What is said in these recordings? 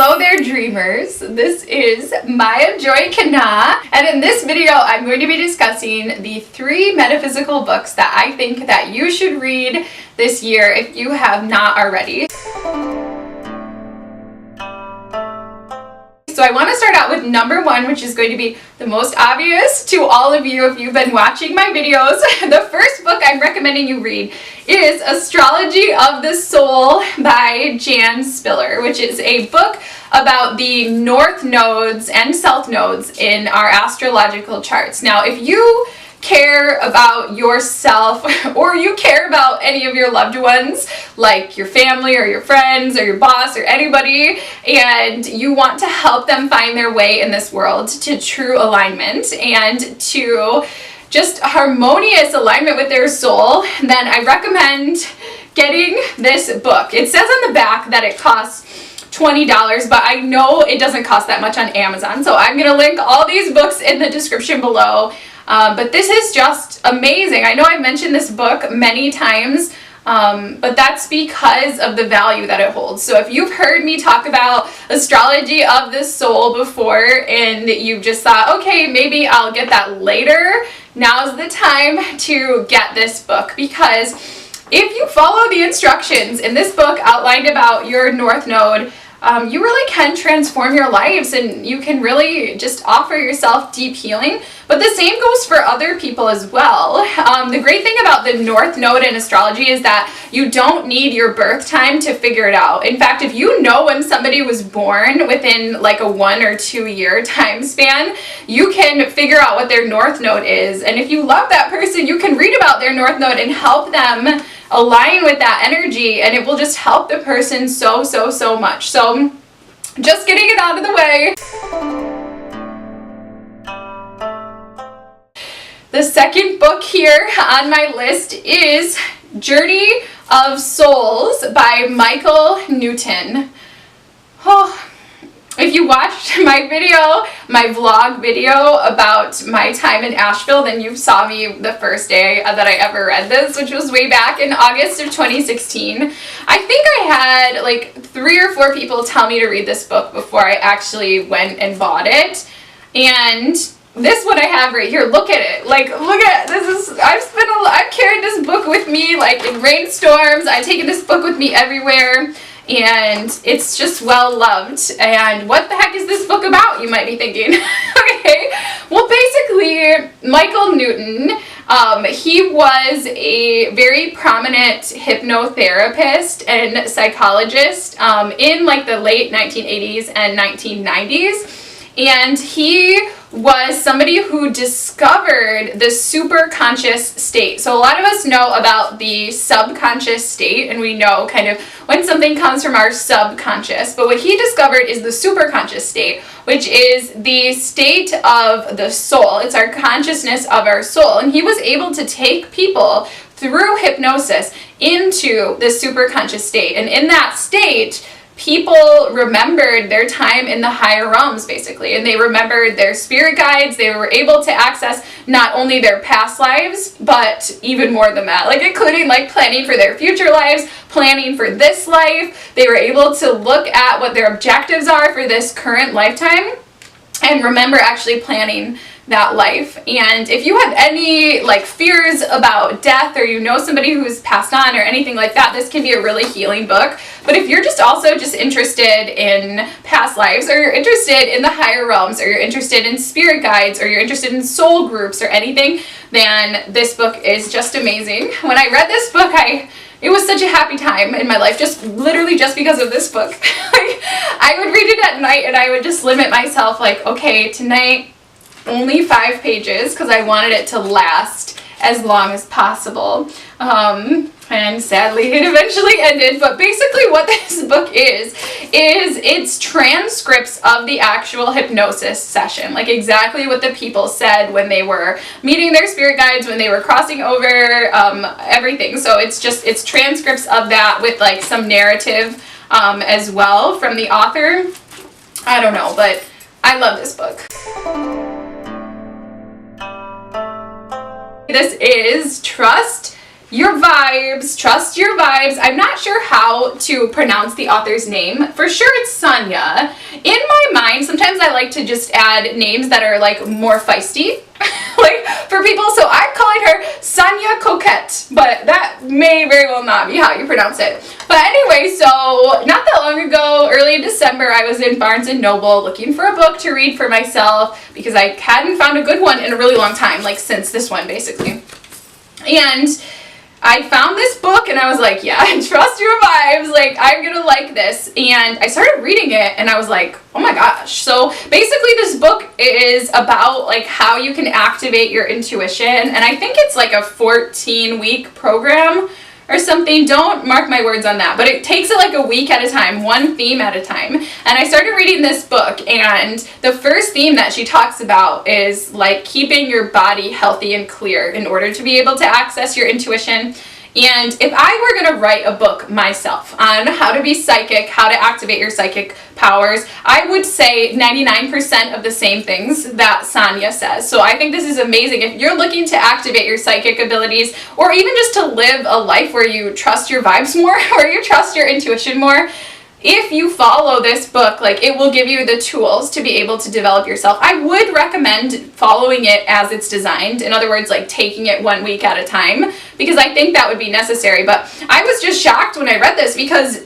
Hello there, dreamers. This is Maya Joy KahNah, and in this video I'm going to be discussing the 3 metaphysical books that I think that you should read this year if you have not already. So I want to start out with number 1, which is going to be the most obvious to all of you if you've been watching my videos. The first book I'm recommending you read is Astrology of the Soul by Jan Spiller, which is a book about the north nodes and south nodes in our astrological charts. Now, if you care about yourself or you care about any of your loved ones, like your family or your friends or your boss or anybody, and you want to help them find their way in this world to true alignment and to just harmonious alignment with their soul, then I recommend getting this book. It says on the back that it costs $20, but I know it doesn't cost that much on Amazon, so I'm going to link all these books in the description below. But this is just amazing. I know I've mentioned this book many times, but that's because of the value that it holds. So if you've heard me talk about Astrology of the Soul before and you just thought, okay, maybe I'll get that later, now's the time to get this book, because if you follow the instructions in this book outlined about your North Node, you really can transform your lives and you can really just offer yourself deep healing. But the same goes for other people as well. The great thing about the North Node in astrology is that you don't need your birth time to figure it out. In fact, if you know when somebody was born within like a 1 or 2 year time span, you can figure out what their North Node is. And if you love that person, you can read about their North Node and help them align with that energy, and it will just help the person so much. So just getting it out of the way. The second book here on my list is Journey of Souls by Michael Newton. Oh, if you watched my video, my vlog video about my time in Asheville, then you saw me the first day that I ever read this, which was way back in August of 2016. I think I had like 3 or 4 people tell me to read this book before I actually went and bought it. And this one I have right here, look at it. Like, look at this. I've carried this book with me like in rainstorms. I've taken this book with me everywhere. And it's just well loved. And what the heck is this book about, you might be thinking? Okay, well, basically, Michael Newton, he was a very prominent hypnotherapist and psychologist in like the late 1980s and 1990s. And he was somebody who discovered the superconscious state. So a lot of us know about the subconscious state, and we know kind of when something comes from our subconscious. But what he discovered is the superconscious state, which is the state of the soul. It's our consciousness of our soul. And he was able to take people through hypnosis into the superconscious state. And in that state, people remembered their time in the higher realms, basically, and they remembered their spirit guides. They were able to access not only their past lives, but even more than that, like including like planning for their future lives, planning for this life. They were able to look at what their objectives are for this current lifetime and remember actually planning that life. And if you have any like fears about death, or you know somebody who's passed on or anything like that, this can be a really healing book. But if you're just also just interested in past lives, or you're interested in the higher realms, or you're interested in spirit guides, or you're interested in soul groups or anything, then this book is just amazing. When I read this book, it was such a happy time in my life, just literally just because of this book. I would read it at night and I would just limit myself like, okay, tonight only 5 pages, because I wanted it to last as long as possible. And sadly it eventually ended. But basically what this book is it's transcripts of the actual hypnosis session, like exactly what the people said when they were meeting their spirit guides, when they were crossing over, everything. So it's transcripts of that with like some narrative as well from the author. I don't know, but I love this book. This is Trust your vibes, trust your vibes. I'm not sure how to pronounce the author's name. For sure it's Sonia. In my mind, sometimes I like to just add names that are like more feisty, like for people. So I'm calling her Sonia Choquette, but that may very well not be how you pronounce it. But anyway, so not that long ago, early in December, I was in Barnes & Noble looking for a book to read for myself because I hadn't found a good one in a really long time, like since this one basically. And I found this book and I was like, yeah, trust your vibes, like I'm gonna like this. And I started reading it and I was like, oh my gosh. So basically this book is about like how you can activate your intuition, and I think it's like a 14-week program or something. Don't mark my words on that, but it takes it like a week at a time, one theme at a time. And I started reading this book, and the first theme that she talks about is like keeping your body healthy and clear in order to be able to access your intuition. And if I were going to write a book myself on how to be psychic, how to activate your psychic powers, I would say 99% of the same things that Sonia says. So I think this is amazing. If you're looking to activate your psychic abilities, or even just to live a life where you trust your vibes more, or you trust your intuition more, if you follow this book, like it will give you the tools to be able to develop yourself. I would recommend following it as it's designed. In other words, like taking it 1 week at a time, because I think that would be necessary. But I was just shocked when I read this because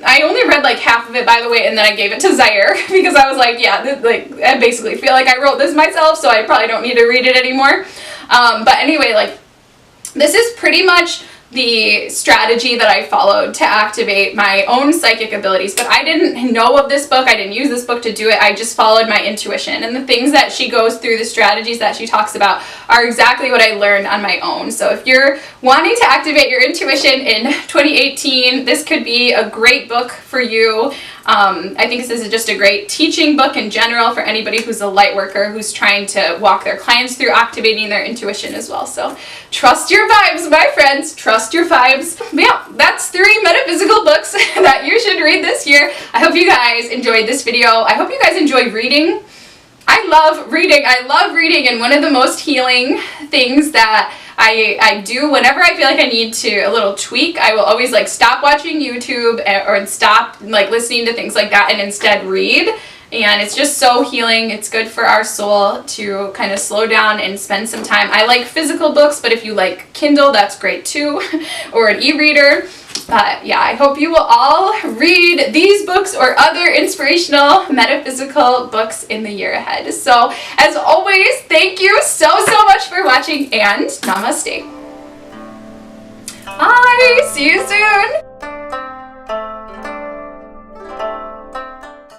I only read like half of it, by the way, and then I gave it to Zaire because I was like, yeah, I basically feel like I wrote this myself, so I probably don't need to read it anymore. But anyway, like this is pretty much the strategy that I followed to activate my own psychic abilities. But I didn't know of this book. I didn't use this book to do it. I just followed my intuition. And the things that she goes through, the strategies that she talks about, are exactly what I learned on my own. So if you're wanting to activate your intuition in 2018, this could be a great book for you. I think this is just a great teaching book in general for anybody who's a light worker who's trying to walk their clients through activating their intuition as well. So trust your vibes, my friends. Trust your vibes. But yeah, that's 3 metaphysical books that you should read this year. I hope you guys enjoyed this video. I hope you guys enjoy reading. I love reading. I love reading, and one of the most healing things that I do whenever I feel like I need to a little tweak, I will always like stop watching YouTube or stop like listening to things like that and instead read. And it's just so healing. It's good for our soul to kind of slow down and spend some time. I like physical books, but if you like Kindle, that's great too, or an e-reader. But yeah, I hope you will all read these books or other inspirational metaphysical books in the year ahead. So as always, thank you so much for watching, and namaste. Bye, see you soon.